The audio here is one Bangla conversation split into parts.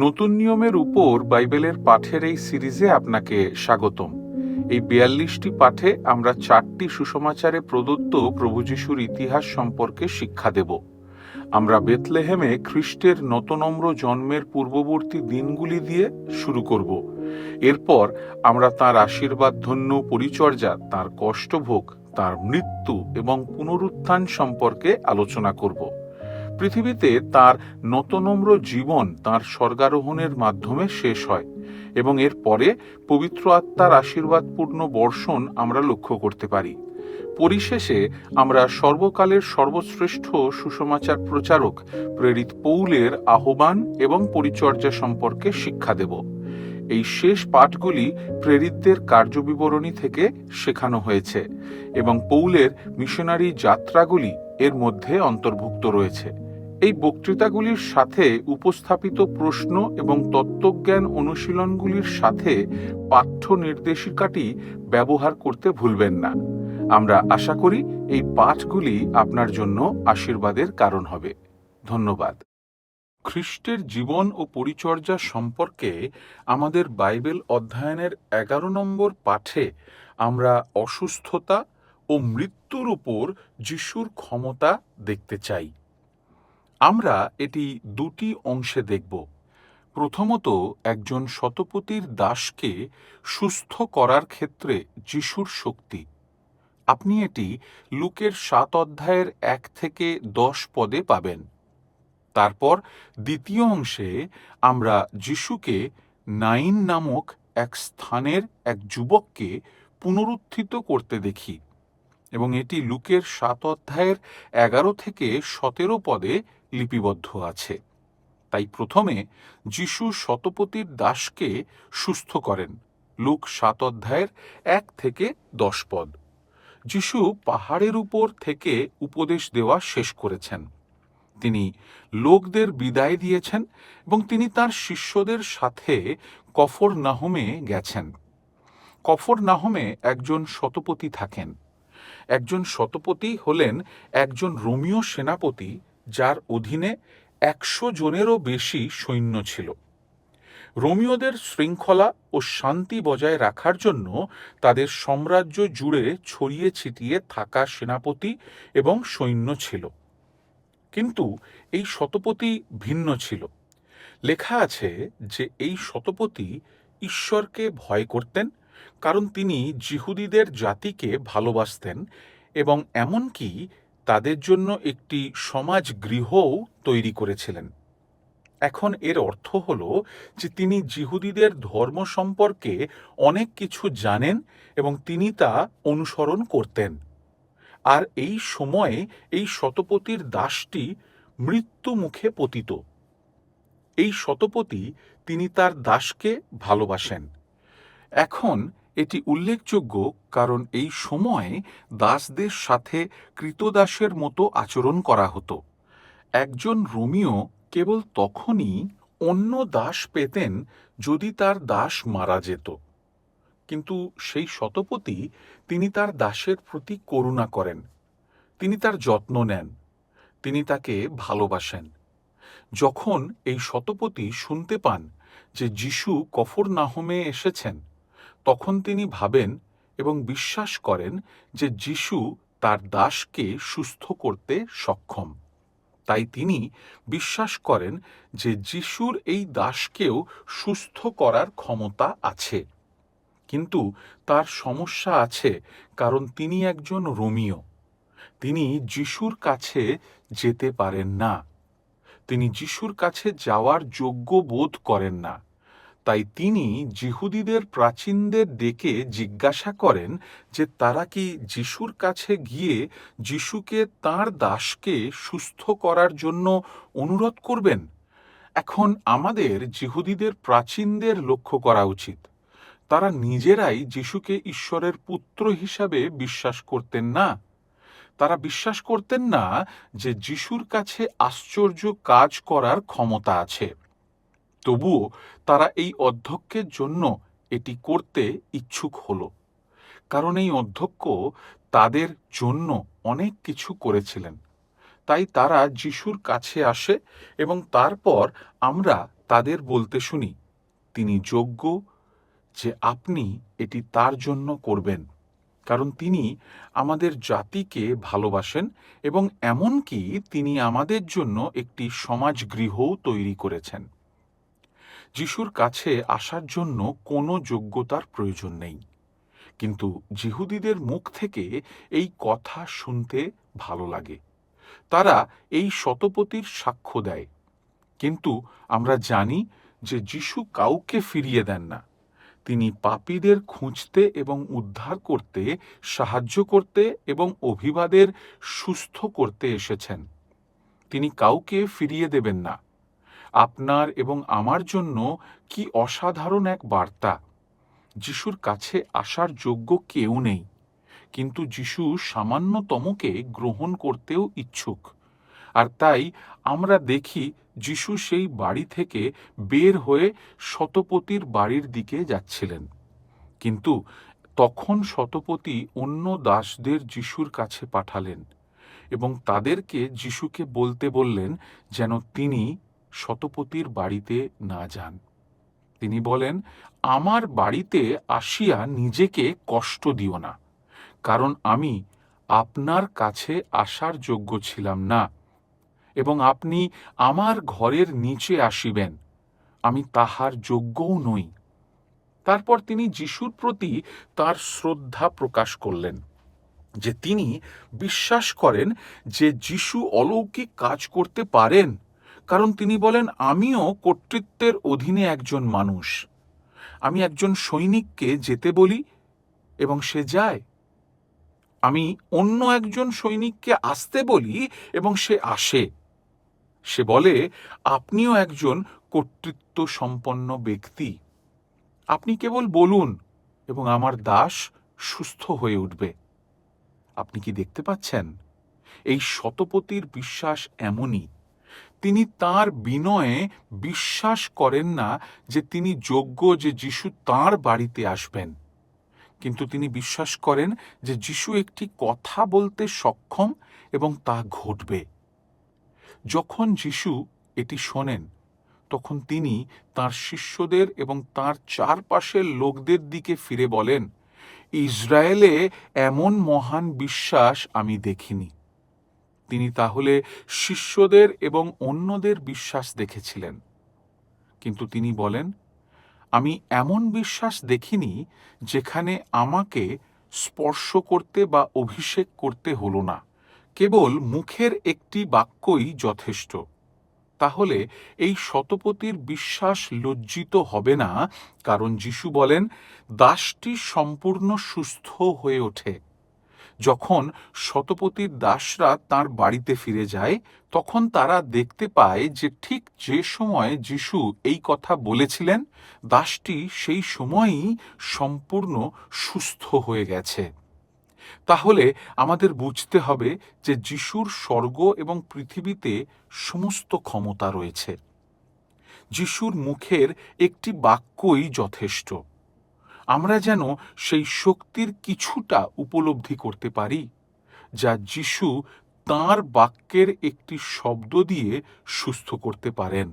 নতুন নিয়মের উপর বাইবেলের পাঠের এই সিরিজে আপনাকে স্বাগতম। এই ৪২টি পাঠে আমরা ৪টি সুসমাচারে প্রদত্ত প্রভু যিশুর ইতিহাস সম্পর্কে শিক্ষা দেব। আমরা বেথলেহেমে খ্রিস্টের নতনম্র জন্মের পূর্ববর্তী দিনগুলি দিয়ে শুরু করব। এরপর আমরা তাঁর আশীর্বাদ ধন্য পরিচর্যা, তাঁর কষ্টভোগ, তাঁর মৃত্যু এবং পুনরুত্থান সম্পর্কে আলোচনা করব। পৃথিবীতে তার নতনম্র জীবন তার স্বর্গারোহণের মাধ্যমে শেষ হয় এবং এর পরে পবিত্র আত্মার আশীর্বাদপূর্ণ বর্ষণ আমরা লক্ষ্য করতে পারি। পরিশেষে আমরা সর্বকালের সর্বশ্রেষ্ঠ সুসমাচার প্রচারক প্রেরিত পৌলের আহ্বান এবং পরিচর্যা সম্পর্কে শিক্ষা দেব। এই শেষ পাঠগুলি প্রেরিতদের কার্যবিবরণী থেকে শেখানো হয়েছে এবং পৌলের মিশনারি যাত্রাগুলি এর মধ্যে অন্তর্ভুক্ত রয়েছে। এই বক্তৃতাগুলির সাথে উপস্থাপিত প্রশ্ন এবং তত্ত্বজ্ঞান অনুশীলনগুলির সাথে পাঠ্য নির্দেশিকাটি ব্যবহার করতে ভুলবেন না। আমরা আশা করি এই পাঠগুলি আপনার জন্য আশীর্বাদের কারণ হবে। ধন্যবাদ। খ্রিস্টের জীবন ও পরিচর্যা সম্পর্কে আমাদের বাইবেল অধ্যয়নের ১১ নম্বর পাঠে আমরা অসুস্থতা ও মৃত্যুর উপর যিশুর ক্ষমতা দেখতে চাই। আমরা এটি দুটি অংশে দেখব। প্রথমত, একজন শতপতির দাসকে সুস্থ করার ক্ষেত্রে যিশুর শক্তি। আপনি এটি লুকের ৭ অধ্যায়ের ১ থেকে ১০ পদে পাবেন। তারপর দ্বিতীয় অংশে আমরা যিশুকে নাইন নামক এক স্থানের এক যুবককে পুনরুত্থিত করতে দেখি এবং এটি লুকের ৭ অধ্যায়ের ১১ থেকে ১৭ পদে লিপিবদ্ধ আছে। তাই প্রথমে যিশু শতপতির দাসকে সুস্থ করেন, লুক ৭ অধ্যায়ের ১ থেকে ১০ পদ। যিশু পাহাড়ের উপর থেকে উপদেশ দেওয়া শেষ করেছেন। তিনি লোকদের বিদায় দিয়েছেন এবং তিনি তার শিষ্যদের সাথে কফরনাহুমে গেছেন। কফরনাহুমে একজন শতপতি থাকেন। একজন শতপতি হলেন একজন রোমীয় সেনাপতি যার অধীনে ১০০ জনেরও বেশি সৈন্য ছিল। রোমীয়দের শৃঙ্খলা ও শান্তি বজায় রাখার জন্য তাদের সাম্রাজ্য জুড়ে ছড়িয়ে ছিটিয়ে থাকা সেনাপতি এবং সৈন্য ছিল। কিন্তু এই শতপতি ভিন্ন ছিল। লেখা আছে যে এই শতপতি ঈশ্বরকে ভয় করতেন, কারণ তিনি যিহুদিদের জাতিকে ভালোবাসতেন এবং এমনকি তাদের জন্য একটি সমাজ গৃহও তৈরি করেছিলেন। এখন এর অর্থ হল যে তিনি যিহুদিদের ধর্ম সম্পর্কে অনেক কিছু জানেন এবং তিনি তা অনুসরণ করতেন। আর এই সময়ে এই শতপতির দাসটি মৃত্যু মুখে পতিত। এই শতপতি তিনি তার দাসকে ভালোবাসেন। এখন এটি উল্লেখযোগ্য কারণ এই সময়ে দাসদের সাথে কৃতদাসের মতো আচরণ করা হতো। একজন রোমীয় কেবল তখনই অন্য দাস পেতেন যদি তার দাস মারা যেত। কিন্তু সেই শতপতি তিনি তার দাসের প্রতি করুণা করেন, তিনি তার যত্ন নেন, তিনি তাকে ভালোবাসেন। যখন এই শতপতি শুনতে পান যে যিশু কফরনাহুমে এসেছেন, তখন তিনি ভাবেন এবং বিশ্বাস করেন যে যিশু তার দাসকে সুস্থ করতে সক্ষম। তাই তিনি বিশ্বাস করেন যে যিশুর এই দাসকেও সুস্থ করার ক্ষমতা আছে। কিন্তু তার সমস্যা আছে, কারণ তিনি একজন রোমীয়। তিনি যিশুর কাছে যেতে পারেন না। তিনি যিশুর কাছে যাওয়ার যোগ্য বোধ করেন না। তাই তিনি যিহুদিদের প্রাচীনদের ডেকে জিজ্ঞাসা করেন যে তারা কি যিশুর কাছে গিয়ে যিশুকে তাঁর দাসকে সুস্থ করার জন্য অনুরোধ করবেন। এখন আমাদের যিহুদিদের প্রাচীনদের লক্ষ্য করা উচিত। তারা নিজেরাই যিশুকে ঈশ্বরের পুত্র হিসাবে বিশ্বাস করতেন না। তারা বিশ্বাস করতেন না যে যিশুর কাছে আশ্চর্য কাজ করার ক্ষমতা আছে। তবুও তারা এই অধ্যক্ষের জন্য এটি করতে ইচ্ছুক হল, কারণ এই অধ্যক্ষ তাদের জন্য অনেক কিছু করেছিলেন। তাই তারা যিশুর কাছে আসে এবং তারপর আমরা তাদের বলতে শুনি, তিনি যোগ্য যে আপনি এটি তার জন্য করবেন, কারণ তিনি আমাদের জাতিকে ভালোবাসেন এবং এমনকি তিনি আমাদের জন্য একটি সমাজগৃহও তৈরি করেছেন। যিশুর কাছে আসার জন্য কোনো যোগ্যতার প্রয়োজন নেই, কিন্তু যিহুদিদের মুখ থেকে এই কথা শুনতে ভালো লাগে। তারা এই শতপথীর সাক্ষ্য দেয়, কিন্তু আমরা জানি যে যিশু কাউকে ফিরিয়ে দেন না। তিনি পাপীদের খুঁজতে এবং উদ্ধার করতে, সাহায্য করতে এবং অভিবাদের সুস্থ করতে এসেছেন। তিনি কাউকে ফিরিয়ে দেবেন না। আপনার এবং আমার জন্য কি অসাধারণ এক বার্তা! যিশুর কাছে আসার যোগ্য কেউ নেই, কিন্তু যিশু সামান্যতমকে গ্রহণ করতেও ইচ্ছুক। আর তাই আমরা দেখি যিশু সেই বাড়ি থেকে বের হয়ে শতপতির বাড়ির দিকে যাচ্ছিলেন। কিন্তু তখন শতপতি অন্য দাসদের যিশুর কাছে পাঠালেন এবং তাদেরকে যিশুকে বলতে বললেন যেন তিনি শতপতির বাড়িতে না যান। তিনি বলেন, আমার বাড়িতে আসিয়া নিজেকে কষ্ট দিও না, কারণ আমি আপনার কাছে আসার যোগ্য ছিলাম না, এবং আপনি আমার ঘরের নিচে আসিবেন, আমি তাহার যোগ্যও নই। তারপর তিনি যিশুর প্রতি তার শ্রদ্ধা প্রকাশ করলেন, যে তিনি বিশ্বাস করেন যে যিশু অলৌকিক কাজ করতে পারেন, কারণ তিনি বলেন, আমিও কর্তৃত্বের অধীনে একজন মানুষ। আমি একজন সৈনিককে যেতে বলি এবং সে যায়। আমি অন্য একজন সৈনিককে আসতে বলি এবং সে আসে। সে বলে, আপনিও একজন কর্তৃত্ব সম্পন্ন ব্যক্তি। আপনি কেবল বলুন এবং আমার দাস সুস্থ হয়ে উঠবে। আপনি কি দেখতে পাচ্ছেন? এই শতপতির বিশ্বাস এমনই। তিনি তার বিনয়ে বিশ্বাস করেন না যে তিনি যোগ্য যে যিশু তাঁর বাড়িতে আসবেন, কিন্তু তিনি বিশ্বাস করেন যে যিশু একটি কথা বলতে সক্ষম এবং তা ঘটবে। যখন যিশু এটি শোনেন, তখন তিনি তাঁর শিষ্যদের এবং তাঁর চারপাশের লোকদের দিকে ফিরে বলেন, ইসরায়েলে এমন মহান বিশ্বাস আমি দেখিনি। তিনি তাহলে শিষ্যদের এবং অন্যদের বিশ্বাস দেখেছিলেন, কিন্তু তিনি বলেন, আমি এমন বিশ্বাস দেখিনি যেখানে আমাকে স্পর্শ করতে বা অভিষেক করতে হলো না, কেবল মুখের একটি বাক্যই যথেষ্ট। তাহলে এই শতপতির বিশ্বাস লজ্জিত হবে না, কারণ যিশু বলেন, দাসটি সম্পূর্ণ সুস্থ হয়ে ওঠে। যখন শতপতির দাসরা তার বাড়িতে ফিরে যায়, তখন তারা দেখতে পায় যে ঠিক যে সময় যিশু এই কথা বলেছিলেন, দাসটি সেই সময়ই সম্পূর্ণ সুস্থ হয়ে গেছে। তাহলে আমাদের বুঝতে হবে যে যিশুর স্বর্গ এবং পৃথিবীতে সমস্ত ক্ষমতা রয়েছে। যিশুর মুখের একটি বাক্যই যথেষ্ট। আমরা যেন সেই শক্তির কিছুটা উপলব্ধি করতে পারি, যা যিশু তাঁর বাক্যের একটি শব্দ দিয়ে সুস্থ করতে পারেন।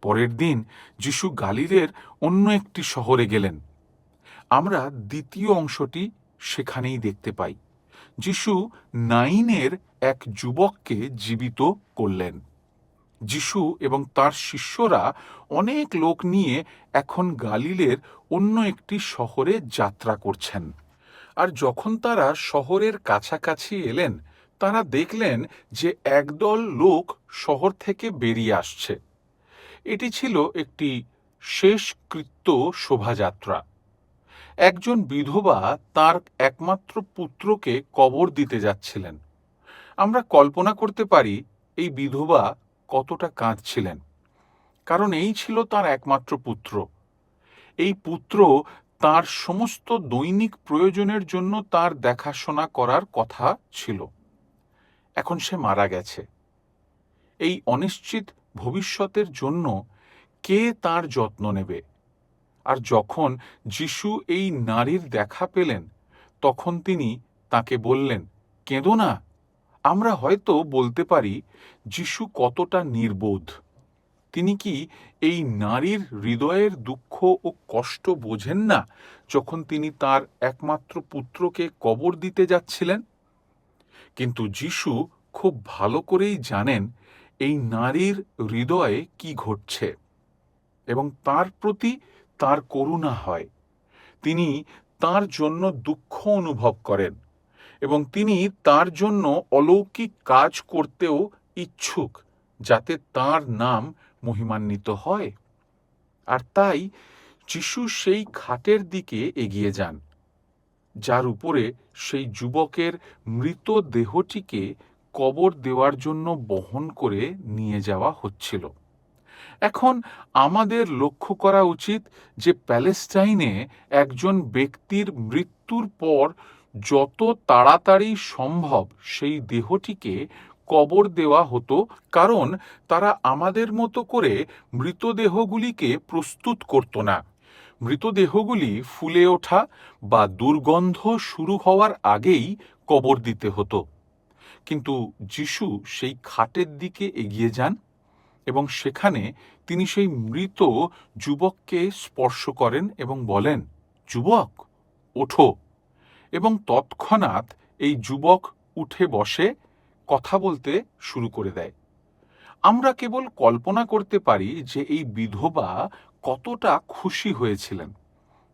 পরের দিন যিশু গালিলের অন্য একটি শহরে গেলেন। আমরা দ্বিতীয় অংশটি সেখানেই দেখতে পাই। যিশু নাইনের এক যুবককে জীবিত করলেন। যিশু এবং তার শিষ্যরা অনেক লোক নিয়ে এখন গালিলের অন্য একটি শহরে যাত্রা করছেন। আর যখন তারা শহরের কাছাকাছি এলেন, তারা দেখলেন যে একদল লোক শহর থেকে বেরিয়ে আসছে। এটি ছিল একটি শেষকৃত্য শোভাযাত্রা। একজন বিধবা তার একমাত্র পুত্রকে কবর দিতে যাচ্ছিলেন। আমরা কল্পনা করতে পারি এই বিধবা কতটা কাঁদছিলেন, কারণ এই ছিল তার একমাত্র পুত্র। এই পুত্র তার সমস্ত দৈনিক প্রয়োজনের জন্য তার দেখাশোনা করার কথা ছিল। এখন সে মারা গেছে। এই অনিশ্চিত ভবিষ্যতের জন্য কে তার যত্ন নেবে? আর যখন যিশু এই নারীর দেখা পেলেন, তখন তিনি তাকে বললেন, কেঁদো না, আমরা হয়তো বলতে পারি যিশু কতটা নির্বোধ। তিনি কি এই নারীর হৃদয়ের দুঃখ ও কষ্ট বোঝেন না যখন তিনি তার একমাত্র পুত্রকে কবর দিতে যাচ্ছিলেন? কিন্তু যিশু খুব ভালো করেই জানেন এই নারীর হৃদয়ে কি ঘটছে এবং তার প্রতি তার করুণা হয়। তিনি তার জন্য দুঃখ অনুভব করেন এবং তিনি তার জন্য অলৌকিক কাজ করতেও ইচ্ছুক, যাতে তার নাম মহিমান্বিত হয়। আর তাই যিশু সেই খাটের দিকে এগিয়ে যান, যার উপরে সেই যুবকের মৃত দেহটিকে কবর দেওয়ার জন্য বহন করে নিয়ে যাওয়া হচ্ছিল। এখন আমাদের লক্ষ্য করা উচিত যে প্যালেস্টাইনে একজন ব্যক্তির মৃত্যুর পর যত তাড়াতাড়ি সম্ভব সেই দেহটিকে কবর দেওয়া হতো, কারণ তারা আমাদের মতো করে মৃতদেহগুলিকে প্রস্তুত করত না। মৃতদেহগুলি ফুলে ওঠা বা দুর্গন্ধ শুরু হওয়ার আগেই কবর দিতে হতো। কিন্তু যিশু সেই খাটের দিকে এগিয়ে যান এবং সেখানে তিনি সেই মৃত যুবককে স্পর্শ করেন এবং বলেন, যুবক, ওঠো। এবং তৎক্ষণাৎ এই যুবক উঠে বসে কথা বলতে শুরু করে দেয়। আমরা কেবল কল্পনা করতে পারি যে এই বিধবা কতটা খুশি হয়েছিলেন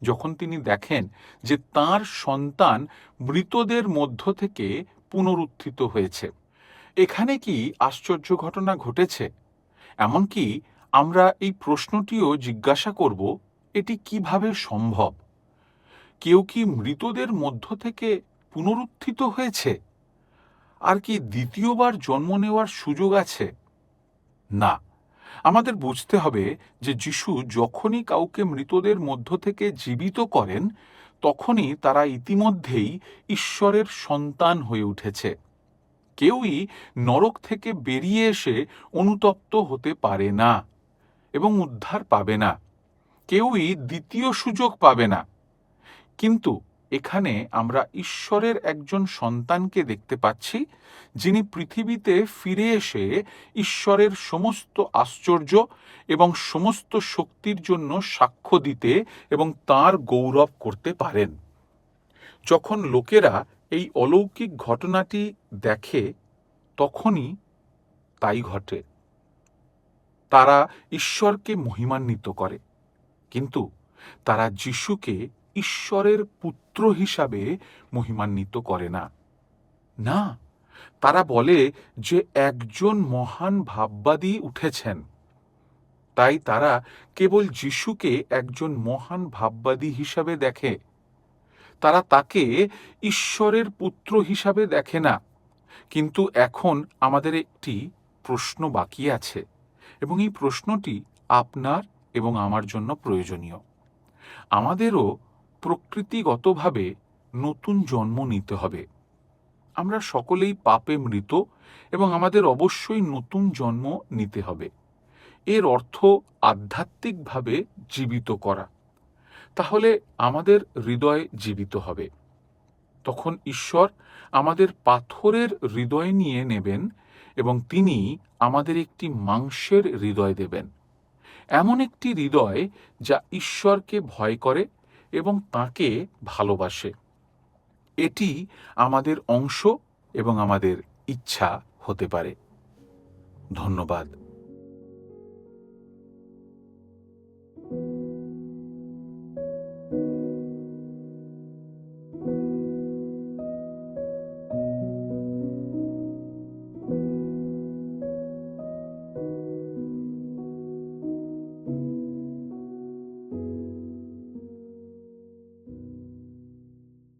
যখন তিনি দেখেন যে তার সন্তান মৃতদের মধ্য থেকে পুনরুত্থিত হয়েছে। এখানে কি আশ্চর্য ঘটনা ঘটেছে? এমনকি আমরা এই প্রশ্নটিও জিজ্ঞাসা করব, এটি কিভাবে সম্ভব? কেউ কি মৃতদের মধ্য থেকে পুনরুত্থিত হয়েছে? আর কি দ্বিতীয়বার জন্ম নেওয়ার সুযোগ আছে? না। আমাদের বুঝতে হবে যে যিশু যখনই কাউকে মৃতদের মধ্য থেকে জীবিত করেন, তখনই তারা ইতিমধ্যেই ঈশ্বরের সন্তান হয়ে উঠেছে। কেউই নরক থেকে বেরিয়ে এসে অনুতপ্ত হতে পারে না এবং উদ্ধার পাবে না। কেউই দ্বিতীয় সুযোগ পাবে না। কিন্তু এখানে আমরা ঈশ্বরের একজন সন্তানকে দেখতে পাচ্ছি, যিনি পৃথিবীতে ফিরে এসে ঈশ্বরের সমস্ত আশ্চর্য এবং সমস্ত শক্তির জন্য সাক্ষ্য দিতে এবং তার গৌরব করতে পারেন। যখন লোকেরা এই অলৌকিক ঘটনাটি দেখে, তখনই তাই ঘটে। তারা ঈশ্বরকে মহিমান্বিত করে, কিন্তু তারা যিশুকে ঈশ্বরের পুত্র হিসাবে মহিমান্বিত করে না। না, তারা বলে যে একজন মহান ভাববাদী উঠেছেন। তাই তারা কেবল যিশুকে একজন মহান ভাববাদী হিসাবে দেখে। তারা তাকে ঈশ্বরের পুত্র হিসাবে দেখে না। কিন্তু এখন আমাদের একটি প্রশ্ন বাকি আছে, এবং এই প্রশ্নটি আপনার এবং আমার জন্য প্রয়োজনীয়। আমাদেরও প্রকৃতিগতভাবে নতুন জন্ম নিতে হবে। আমরা সকলেই পাপে মৃত এবং আমাদের অবশ্যই নতুন জন্ম নিতে হবে। এর অর্থ আধ্যাত্মিকভাবে জীবিত করা। তাহলে আমাদের হৃদয় জীবিত হবে। তখন ঈশ্বর আমাদের পাথরের হৃদয় নিয়ে নেবেন এবং তিনি আমাদের একটি মাংসের হৃদয় দেবেন। এমন একটি হৃদয় যা ঈশ্বরকে ভয় করে এবং তাকে ভালোবাসে। এটি আমাদের অংশ এবং আমাদের ইচ্ছা হতে পারে। ধন্যবাদ।